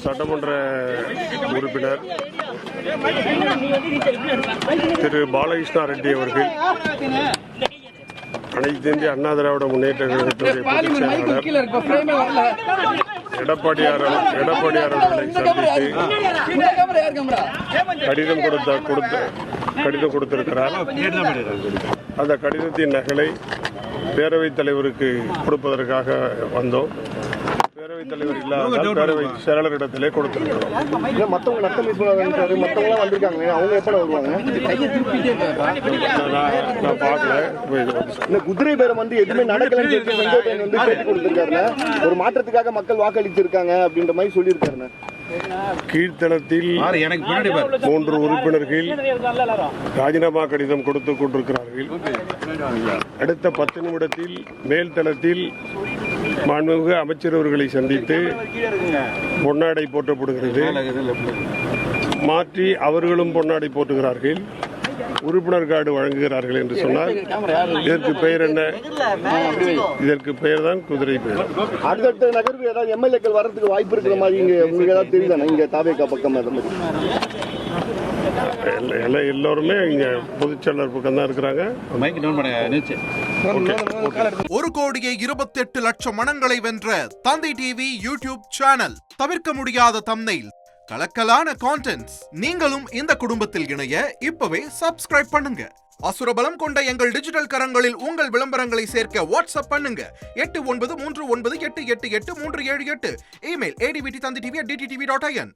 சட்டமன்ற உறுப்பினர் திரு பாலகிருஷ்ணா ரெட்டி அவர்கள் அனைத்து இந்திய அண்ணா திராவிட முன்னேற்ற கழகத்துடைய பொதுச் செயலாளர் எடப்பாடியார் அவர்களை சந்தித்து கடிதம் கொடுத்திருக்கிறார். அந்த கடிதத்தின் நகலை பேரவைத் தலைவருக்கு கொடுப்பதற்காக வந்தோம். பேரவைத் தலைவர் இல்லாத பேரவை செயலாளரிடத்திலே கொடுத்திருக்கிறோம். மற்றவங்க மற்றவங்களாம் வந்திருக்காங்க, அவங்க எப்ப வருவாங்க? நான் பார்க்கல. இந்த குதிரை பேரம் வந்து எதுவுமே நடக்கலன்னு செங்கோட்டையன் வந்து பேட்டி கொடுத்திருக்காருன்னா, ஒரு மாற்றத்துக்காக மக்கள் வாக்களிச்சிருக்காங்க அப்படின்ற மாதிரி சொல்லியிருக்காருண்ணா. கீழ்த்தளத்தில் 3 உறுப்பினர்கள் ராஜினாமா கடிதம் கொடுத்துக் கொண்டிருக்கிறார்கள். அடுத்த 10 நிமிடத்தில் மேல்தளத்தில் மாண்புமிகு அமைச்சர் அவர்களை சந்தித்து பொன்னாடை போற்றப்படுகிறது. மாற்றி அவர்களும் பொன்னாடை போட்டுகிறார்கள். உறுப்பினர் கார்டு வழங்குகிறார்கள் என்று சொன்னால் இதற்கு பெயர் என்ன? இதற்கு பெயர் தான் குதிரை பெயர். அடுத்த நகர்வு ஏதாவது எம்எல்ஏக்கள் வர்றதுக்கு வாய்ப்பு இருக்கிற மாதிரி உங்களுக்கு ஏதாவது தெரியுதானே? இங்க தாவேகா பக்கம் எல்லோருமே இங்க பொதுச்செயலாளர் பக்கம் தான் இருக்கிறாங்க. 1,28,00,000 மனங்களை வென்ற தந்தி டிவி யூடியூப் சேனல். தவிர்க்க முடியாத தம்ப்நெயில், கலக்கலான கான்டென்ட்ஸ். நீங்களும் இந்த குடும்பத்தில் இணைய இப்பவே சப்ஸ்கிரைப் பண்ணுங்க. அசுரபலம் கொண்ட எங்கள் டிஜிட்டல் கரங்களில் உங்கள் விளம்பரங்களை சேர்க்க வாட்ஸ்அப் பண்ணுங்க. 8939888378. Email advttv@dttv.in.